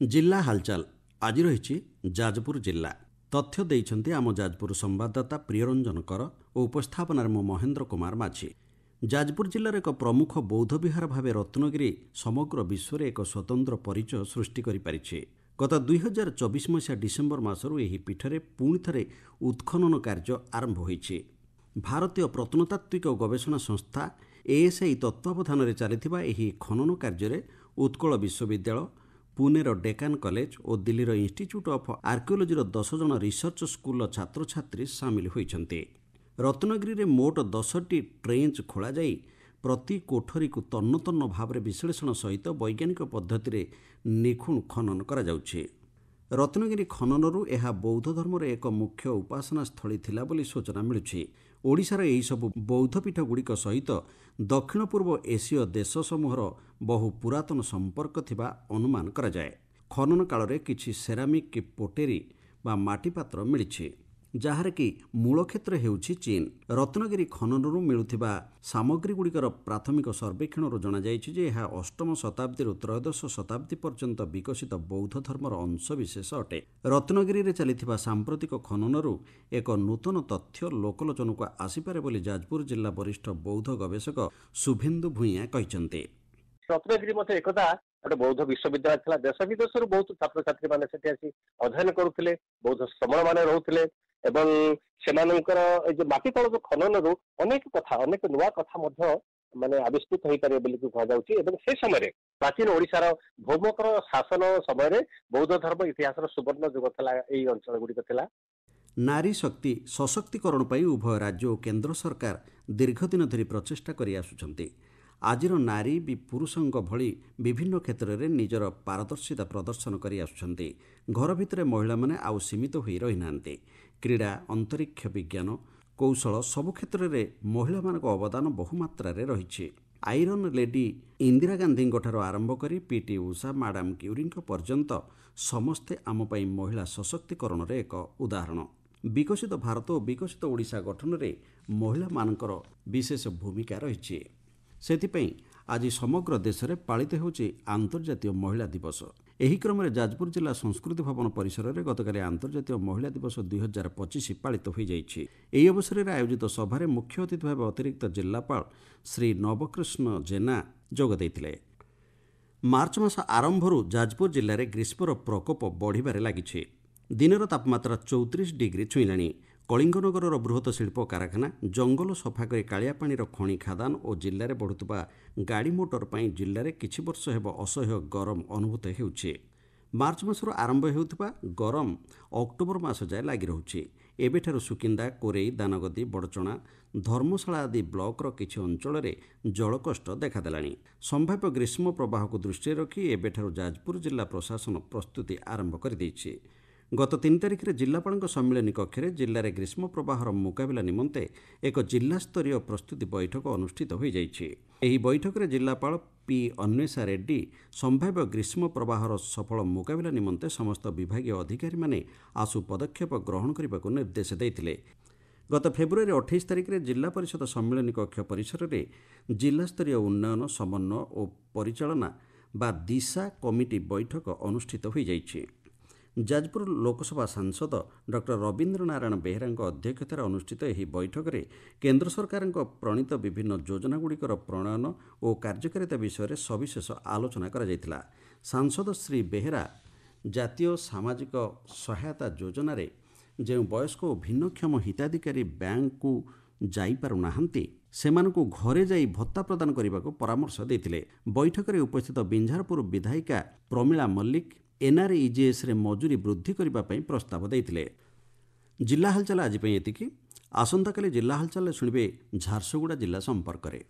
जिल्ला हालचाल आज रही जाजपुर जिल्ला तथ्य देइछन्ति आम जाजपुर संवाददाता प्रियरंजन कर और उपस्थापनार मो महेन्द्र कुमार माझी। जाजपुर जिल्लार एक प्रमुख बौद्ध विहार भावे रत्नगिरी समग्र विश्व एक स्वतंत्र परिचय सृष्टि करिपारिछि। गत 2024 मसीहा डिसेम्बर मासरू एही पीठरे पुणी थरे उत्खनन कार्य आरंभ होइछि। भारतीय प्रत्नतात्विक गवेषणा संस्था एएसआई तत्वावधान चलिथिबा एही खनन कार्य उत्कल विश्वविद्यालय, पुणेर डेकान कलेज और दिल्लीर इन्स्टिट्यूट ऑफ आर्किओलोजी 10 जन रिसर्च स्कूल छात्र छात्री सामिल होइछन्ति। रत्नगिरी रे मोट 10टी ट्रेंच खोल जाई प्रति कोठरी को तन्न तन्न भाव विश्लेषण सहित वैज्ञानिक पद्धति निखुण खनन करा जाउछि। रत्नगिरी खननरू यह बौद्ध धर्मर एक मुख्य उपासना स्थली थिला बोली सूचना मिलुछि। ओडिशार एही सबु बौद्धपीठ गुड़िक सहित दक्षिण पूर्व एसीय देश समूहर बहु पुरातन संपर्क थिबा अनुमान करा जाए। खनन काल किछि सेरामिक पोटेरी बा माटीपात्र मिलिछि, जहार कि मूल क्षेत्र हेउछि चीन। रत्नगिरी खननरू मिलुथिबा सामग्री गुड़िकर प्राथमिक सर्वेक्षणरू जणा जाइछि जे यह 8म शताब्दी त्रयोदश शताब्दी पर्यंत विकसित बौद्ध धर्मर अंशविशेष अटे। रत्नगिरी रे चलिथिबा सांप्रतिक खननरू एक नूतन तथ्य लोकलोचनकू आसीपारे बोली जाजपुर जिल्ला वरिष्ठ बौद्ध गवेषक शुभेन्दु भूइया कहिसन्ते। रत्नगिरी मते एकदा गोटे बौद्ध विश्वविद्यालय थिला। देश विदेश बहुत छात्र छात्री माने सेठी आसी अध्ययन करुथिले, बौद्ध श्रमण माने रहुथिले एवं सेमानंकर ए जे माटी तळ खननरू अनेक कथा अनेक नुआ कथा मध्य माने आविष्कृत होई पारे बोली कहा जाउछि। एवं से समय प्राचीन ओडिशार भौमकर शासन समय बौद्ध धर्म इतिहासर सुवर्ण युग थिला। एई अंचल गुडी थिला। नारी शक्ति सशक्तिकरण पर उभय राज्य और केन्द्र सरकार दीर्घदिन धरी प्रचेषा कर आसुछन्ति। आजिर नारी भी पुरुषंक भली विभिन्न क्षेत्र में निजर पारदर्शिता प्रदर्शन कर आसुछन्ति। घर भितर महिला माने आउ सीमित होई रही नांती। क्रीड़ा, अंतरिक्ष विज्ञान, कौशल सबु क्षेत्र में महिला मानक अवदान बहुमात्रा रही। आयरन लेडी इंदिरा गांधी आरंभ कर पीटी उषा, मैडम क्यूरी पर्यंत समस्ते आम पई महिला सशक्तिकरण एक उदाहरण। विकसित भारत और विकसित ओडिशा गठन में महिला मानकर विशेष भूमिका रही। सेथिपई आज समग्र देश में पालित होउछि अंतर्जातीय महिला दिवस। एही क्रम में जाजपुर जिला संस्कृति भवन परिसर में गतकाली अंतर्जातीय महिला दिवस 2025 पालित हो जाइछि। एही अवसर में आयोजित सभारे मुख्य अतिथि भाव अतिरिक्त जिलापाल श्री नवकृष्ण जेना जोग दैथिले। मार्च मास आरंभरू जाजपुर जिले में ग्रीष्मर प्रकोप बढ़िबारे लागिछि। दिनर तापमात्रा 34 डिग्री छुईलाणी। कलिंगनगर बृहत शिल्प कारखाना, जंगल सफा कर कालियापाणीर खଣି खादान और जिले में बढ़ुवा गाड़ी मोटर पर जिले में किछि वर्ष हेब असह्य गरम अनुभूत हेउछि। मार्च मासर आरंभ हेउथिबा गरम अक्टोबर मास जाए लागि रहुछि। एबेठारु सुकिंदा, कोरेई, दानगदी, बड़चणा, धर्मशाला आदि ब्लॉकर किछि अंचल में जलकष्ट देखादेलाणी। संभाव्य ग्रीष्म प्रवाह को दृष्टि रखी एबेठारु जाजपुर जिला प्रशासन प्रस्तुति आरंभ कर दैछि। गत 3 तारिख में जिलापाल सम्मिलनी कक्ष में जिले में ग्रीष्म प्रवाहर मुकाबला निमंते एक जिलास्तरीय प्रस्तुति बैठक अनुष्ठित हो जाइछि। एही बैठक में जिलापाल पी अन्वेषा रेड्डी संभाव्य ग्रीष्म प्रवाहर सफल मुकाबला निमंते समस्त विभागीय अधिकारी माने आशु पदक्षेप ग्रहण करने को निर्देश देइथिले। गत फेब्रुआरी 28 तारिख में जिला परिषद सम्मिलनी कक्ष परिसर में जिलास्तरीय उन्नयन समन्वय और परिचालना बा दिशा कमिटी बैठक अनुष्ठित हो जाइछि। जाजपुर लोकसभा सांसद डॉक्टर रवीन्द्र नारायण बेहेरा अध्यक्षतार अनुष्ठित यह बैठक में केन्द्र सरकार प्रणीत विभिन्न योजनागुड़िकर प्रणयन और कार्यकारिता विषय सविशेष आलोचना करा। सांसद श्री बेहेरा जातीय सामाजिक सहायता योजना रे जो वयस्क और भिन्नक्षम हिताधिकारी बैंक को जाईपारु नाहांती सेमानकु घरे जाई भत्ता प्रदान करने को परामर्श देते। बैठक में उपस्थित बिंझारपुर विधायिका प्रमिला मल्लिक एनआरईजीएस रे मजूरी वृद्धि करने प्रस्ताव देते। जिला हालचाल आज एतिकी। आसंता काली जिला हालचाल शुणिबे झारसुगुड़ा जिला संपर्क में।